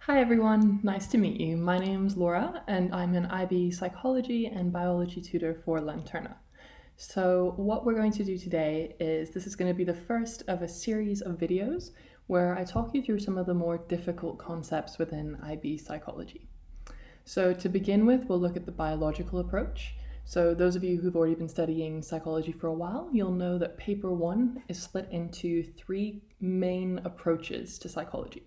Hi everyone, nice to meet you. My name's Laura and I'm an IB psychology and biology tutor for Lanterna. So what we're going to do today is this is going to be the first of a series of videos where I talk you through some of the more difficult concepts within IB psychology. So to begin with, we'll look at the biological approach. So those of you who've already been studying psychology for a while, you'll know that paper one is split into three main approaches to psychology.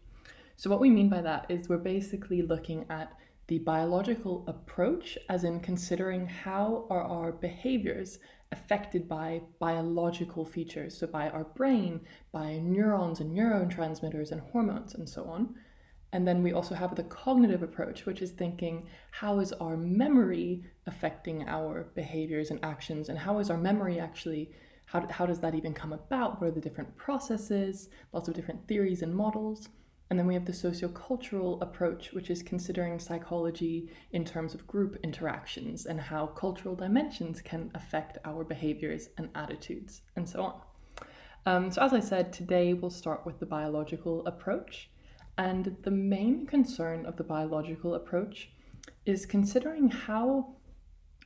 So what we mean by that is we're basically looking at the biological approach, as in considering how are our behaviors affected by biological features, so by our brain, by neurons and neurotransmitters and hormones and so on. And then we also have the cognitive approach, which is thinking how is our memory affecting our behaviors and actions, and how is our memory actually, how does that even come about? What are the different processes? Lots of different theories and models. And then we have the sociocultural approach, which is considering psychology in terms of group interactions and how cultural dimensions can affect our behaviors and attitudes, and so on. So as I said, today we'll start with the biological approach. And the main concern of the biological approach is considering how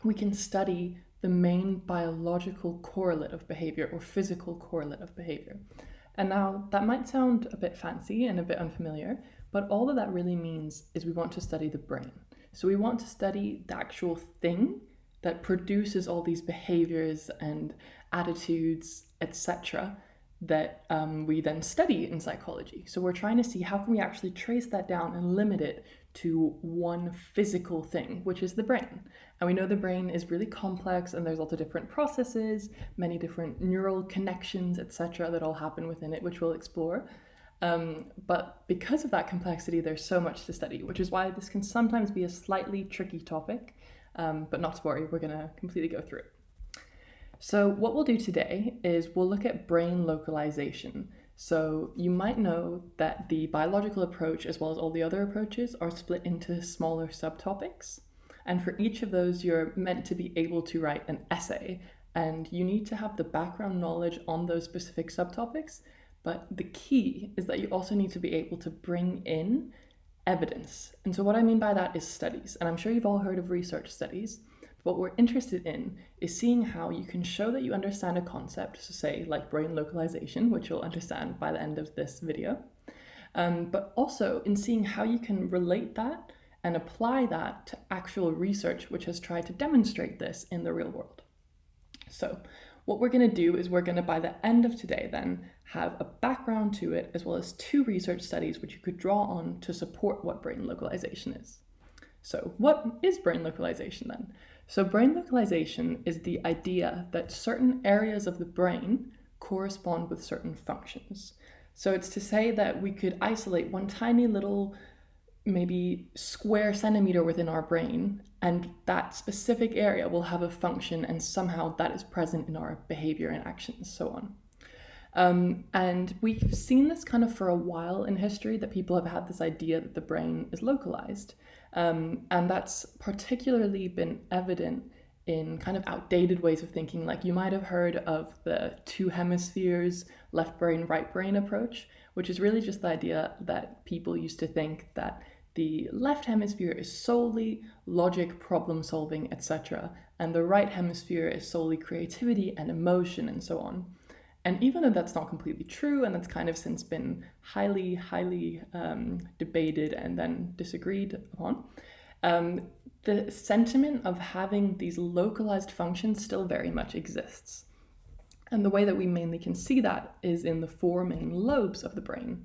we can study the main biological correlate of behavior or physical correlate of behavior. And now that might sound a bit fancy and a bit unfamiliar, but all that really means is we want to study the brain. So we want to study the actual thing that produces all these behaviors and attitudes, etc., that we then study in psychology. So we're trying to see how can we actually trace that down and limit it to one physical thing, which is the brain. And we know the brain is really complex and there's lots of different processes, many different neural connections, etc., that all happen within it, which we'll explore. But because of that complexity, there's so much to study, which is why this can sometimes be a slightly tricky topic, but not to worry, we're going to completely go through it. So what we'll do today is we'll look at brain localization. So you might know that the biological approach, as well as all the other approaches, are split into smaller subtopics. And for each of those, you're meant to be able to write an essay. And you need to have the background knowledge on those specific subtopics. But the key is that you also need to be able to bring in evidence. And so what I mean by that is studies. And I'm sure you've all heard of research studies. What we're interested in is seeing how you can show that you understand a concept, so say like brain localization, which you'll understand by the end of this video, but also in seeing how you can relate that and apply that to actual research, which has tried to demonstrate this in the real world. So what we're going to do is we're going to, by the end of today then, have a background to it, as well as two research studies which you could draw on to support what brain localization is. So what is brain localization then? So brain localization is the idea that certain areas of the brain correspond with certain functions. So it's to say that we could isolate one tiny little, maybe square centimeter within our brain, and that specific area will have a function, and somehow that is present in our behavior and actions, so on. And we've seen this kind of for a while in history, that people have had this idea that the brain is localized. And that's particularly been evident in kind of outdated ways of thinking. Like you might have heard of the two hemispheres, left brain, right brain approach, which is really just the idea that people used to think that the left hemisphere is solely logic, problem solving, etc., and the right hemisphere is solely creativity and emotion and so on. And even though that's not completely true, and that's kind of since been highly debated and then disagreed upon, the sentiment of having these localized functions still very much exists. And the way that we mainly can see that is in the four main lobes of the brain.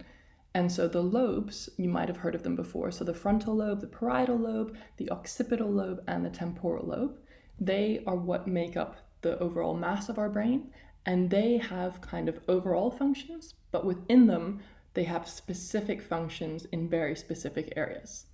And so the lobes, you might have heard of them before. So the frontal lobe, the parietal lobe, the occipital lobe, and the temporal lobe, they are what make up the overall mass of our brain. And they have kind of overall functions, but within them, they have specific functions in very specific areas.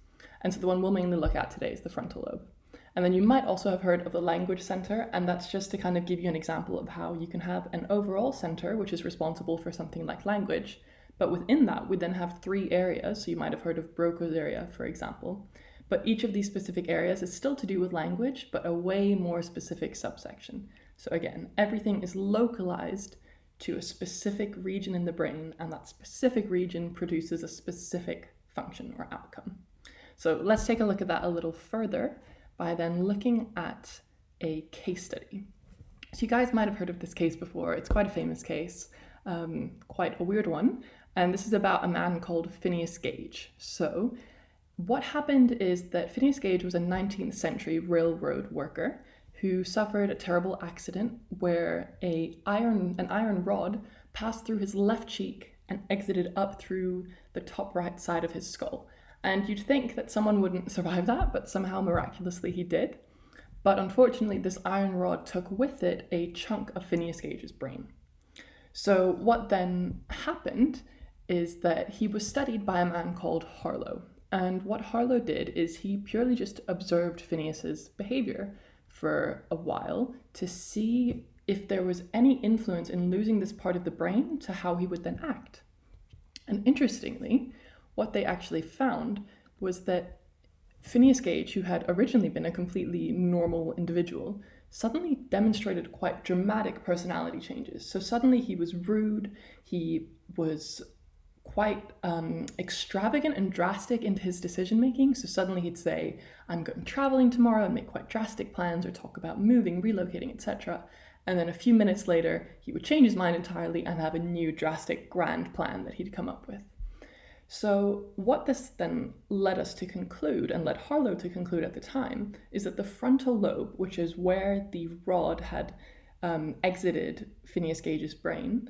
And so the one we'll mainly look at today is the frontal lobe. And then you might also have heard of the language center, and that's just to kind of give you an example of how you can have an overall center, which is responsible for something like language, but within that, we then have three areas. So you might have heard of Broca's area, for example. But each of these specific areas is still to do with language, but a way more specific subsection. So again, everything is localized to a specific region in the brain, and that specific region produces a specific function or outcome. So let's take a look at that a little further by then looking at a case study. So you guys might have heard of this case before. It's quite a famous case, quite a weird one. And this is about a man called Phineas Gage. So what happened is that Phineas Gage was a 19th century railroad worker who suffered a terrible accident where an iron rod passed through his left cheek and exited up through the top right side of his skull. And you'd think that someone wouldn't survive that, but somehow miraculously he did. But unfortunately, this iron rod took with it a chunk of Phineas Gage's brain. So what then happened is that he was studied by a man called Harlow. And what Harlow did is he purely just observed Phineas's behavior for a while to see if there was any influence in losing this part of the brain to how he would then act. And interestingly, what they actually found was that Phineas Gage, who had originally been a completely normal individual, suddenly demonstrated quite dramatic personality changes. So suddenly he was rude, he was quite extravagant and drastic in his decision making. So suddenly he'd say, I'm going traveling tomorrow, and make quite drastic plans or talk about moving, relocating, etc. And then a few minutes later, he would change his mind entirely and have a new drastic grand plan that he'd come up with. So what this then led us to conclude, and led Harlow to conclude at the time, is that the frontal lobe, which is where the rod had exited Phineas Gage's brain,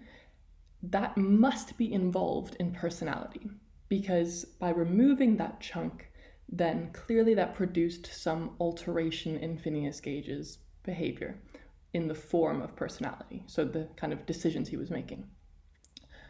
that must be involved in personality, because by removing that chunk, then clearly that produced some alteration in Phineas Gage's behavior in the form of personality, so the kind of decisions he was making.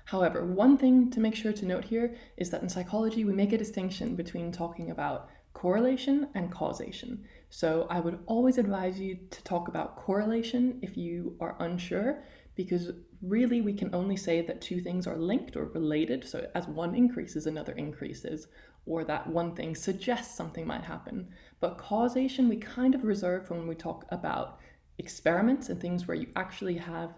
However, one thing to make sure to note here is that in psychology, we make a distinction between talking about correlation and causation. So I would always advise you to talk about correlation if you are unsure, because really we can only say that two things are linked or related. So as one increases, another increases, or that one thing suggests something might happen. But causation, we kind of reserve for when we talk about experiments and things where you actually have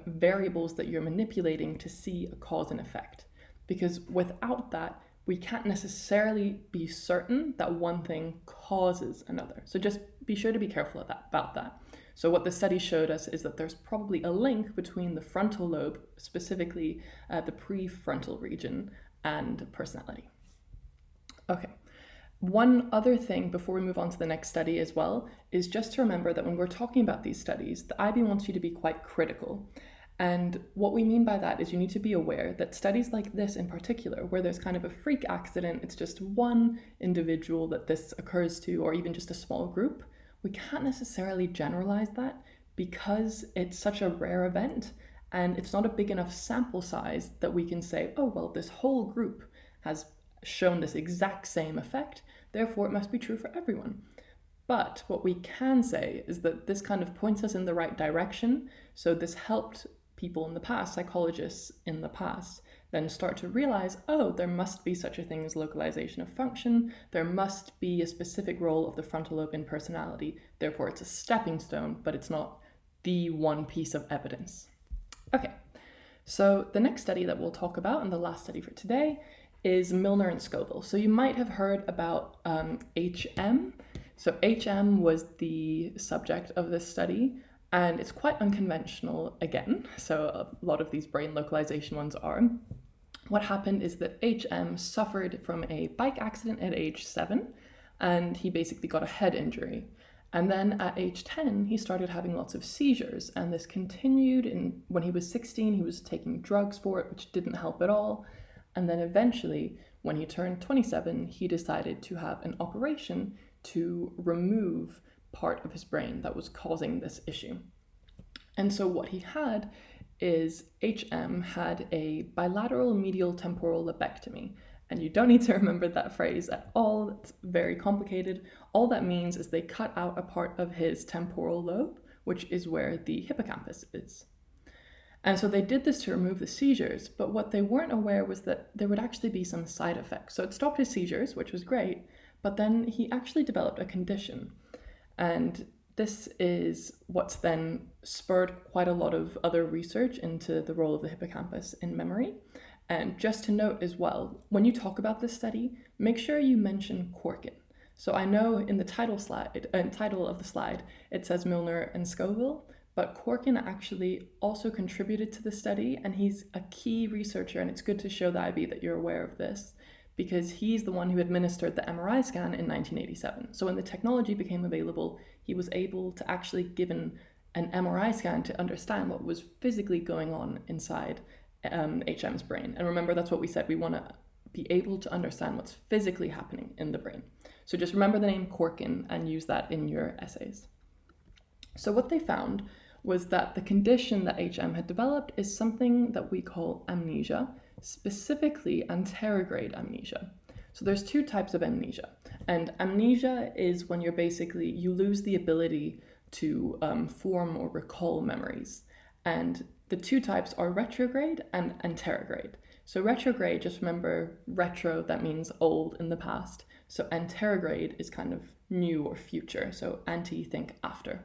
variables that you're manipulating to see a cause and effect. Because without that, we can't necessarily be certain that one thing causes another. So just be sure to be careful about that. So what the study showed us is that there's probably a link between the frontal lobe, specifically the prefrontal region, and personality. Okay. One other thing before we move on to the next study as well is just to remember that when we're talking about these studies, the IB wants you to be quite critical. And what we mean by that is you need to be aware that studies like this in particular, where there's kind of a freak accident, it's just one individual that this occurs to, or even just a small group, we can't necessarily generalize that because it's such a rare event and it's not a big enough sample size that we can say, oh, well, this whole group has shown this exact same effect, therefore it must be true for everyone. But what we can say is that this kind of points us in the right direction. So this helped people in the past, psychologists in the past, then start to realize, oh, there must be such a thing as localization of function. There must be a specific role of the frontal lobe in personality. Therefore, it's a stepping stone, but it's not the one piece of evidence. Okay, so the next study that we'll talk about, and the last study for today, is Milner and Scoville. So you might have heard about HM. So HM was the subject of this study, and it's quite unconventional again. So a lot of these brain localization ones are. What happened is that HM suffered from a bike accident at age 7, and he basically got a head injury. And then at age 10, he started having lots of seizures, and this continued. And when he was 16, he was taking drugs for it, which didn't help at all. And then eventually, when he turned 27, he decided to have an operation to remove part of his brain that was causing this issue. And so what he had is HM had a bilateral medial temporal lobectomy. And you don't need to remember that phrase at all. It's very complicated. All that means is they cut out a part of his temporal lobe, which is where the hippocampus is. And so they did this to remove the seizures, but what they weren't aware was that there would actually be some side effects. So it stopped his seizures, which was great, but then he actually developed a condition. And this is what's then spurred quite a lot of other research into the role of the hippocampus in memory. And just to note as well, when you talk about this study, make sure you mention Corkin. So I know in the title of the slide, it says Milner and Scoville, but Corkin actually also contributed to the study, and he's a key researcher, and it's good to show the IB that you're aware of this, because he's the one who administered the MRI scan in 1987. So when the technology became available, he was able to actually give an MRI scan to understand what was physically going on inside HM's brain. And remember, that's what we said, we want to be able to understand what's physically happening in the brain. So just remember the name Corkin and use that in your essays. So what they found was that the condition that HM had developed is something that we call amnesia, specifically anterograde amnesia. So there's two types of amnesia. And amnesia is when you lose the ability to form or recall memories. And the two types are retrograde and anterograde. So retrograde, just remember retro, that means old in the past. So anterograde is kind of new or future. So anti, think after.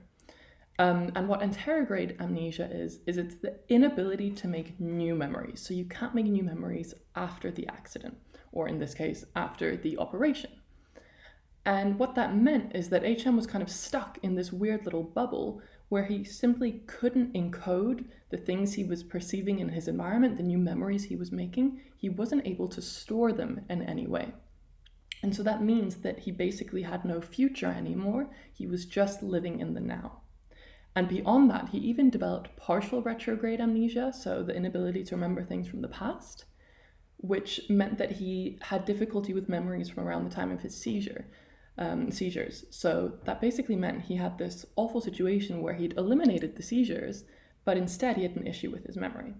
And what anterograde amnesia is it's the inability to make new memories. So you can't make new memories after the accident, or in this case, after the operation. And what that meant is that HM was kind of stuck in this weird little bubble where he simply couldn't encode the things he was perceiving in his environment, the new memories he was making. He wasn't able to store them in any way. And so that means that he basically had no future anymore. He was just living in the now. And beyond that, he even developed partial retrograde amnesia, so the inability to remember things from the past, which meant that he had difficulty with memories from around the time of his seizures. So that basically meant he had this awful situation where he'd eliminated the seizures, but instead he had an issue with his memory.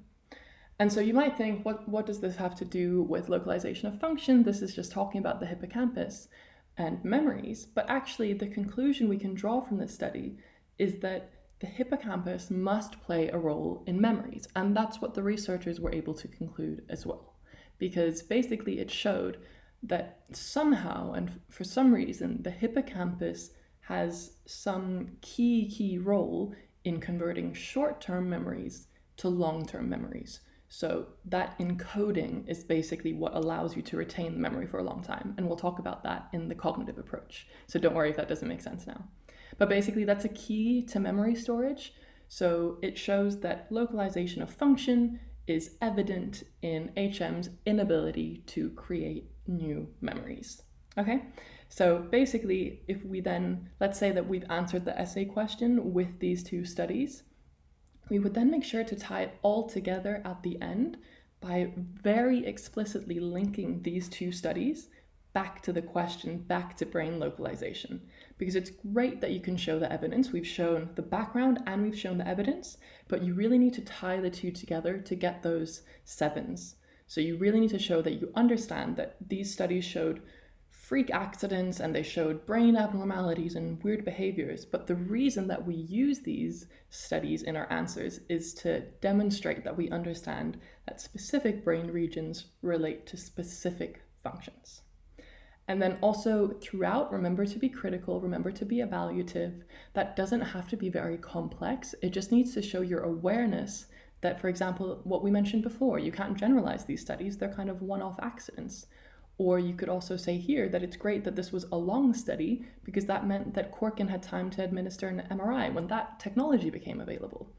And so you might think, what does this have to do with localization of function? This is just talking about the hippocampus and memories. But actually, the conclusion we can draw from this study is that the hippocampus must play a role in memories. And that's what the researchers were able to conclude as well. Because basically it showed that somehow and for some reason, the hippocampus has some key role in converting short-term memories to long-term memories. So that encoding is basically what allows you to retain the memory for a long time. And we'll talk about that in the cognitive approach. So don't worry if that doesn't make sense now. But basically that's a key to memory storage. So it shows that localization of function is evident in HM's inability to create new memories. Okay, so basically if we then, let's say that we've answered the essay question with these two studies, we would then make sure to tie it all together at the end by very explicitly linking these two studies back to the question, back to brain localization. Because it's great that you can show the evidence. We've shown the background and we've shown the evidence, but you really need to tie the two together to get those sevens. So you really need to show that you understand that these studies showed freak accidents and they showed brain abnormalities and weird behaviors. But the reason that we use these studies in our answers is to demonstrate that we understand that specific brain regions relate to specific functions. And then also throughout, remember to be critical, remember to be evaluative. That doesn't have to be very complex. It just needs to show your awareness that, for example, what we mentioned before, you can't generalize these studies. They're kind of one-off accidents. Or you could also say here that it's great that this was a long study because that meant that Corkin had time to administer an MRI when that technology became available.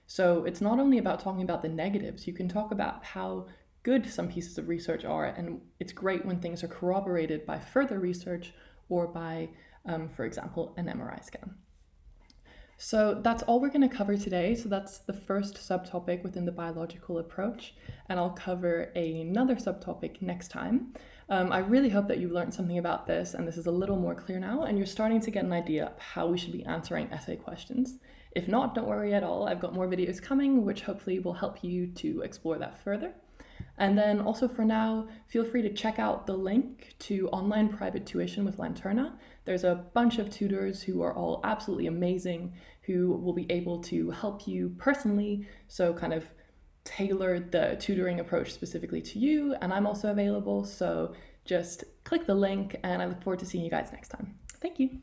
So it's not only about talking about the negatives, you can talk about how good some pieces of research are, and it's great when things are corroborated by further research or by, for example, an MRI scan. So that's all we're going to cover today. So that's the first subtopic within the biological approach, and I'll cover another subtopic next time. I really hope that you learned something about this and this is a little more clear now and you're starting to get an idea of how we should be answering essay questions. If not, don't worry at all. I've got more videos coming which hopefully will help you to explore that further. And then also for now, feel free to check out the link to online private tuition with Lanterna. There's a bunch of tutors who are all absolutely amazing, who will be able to help you personally, so kind of tailor the tutoring approach specifically to you. And I'm also available, so just click the link and I look forward to seeing you guys next time. Thank you.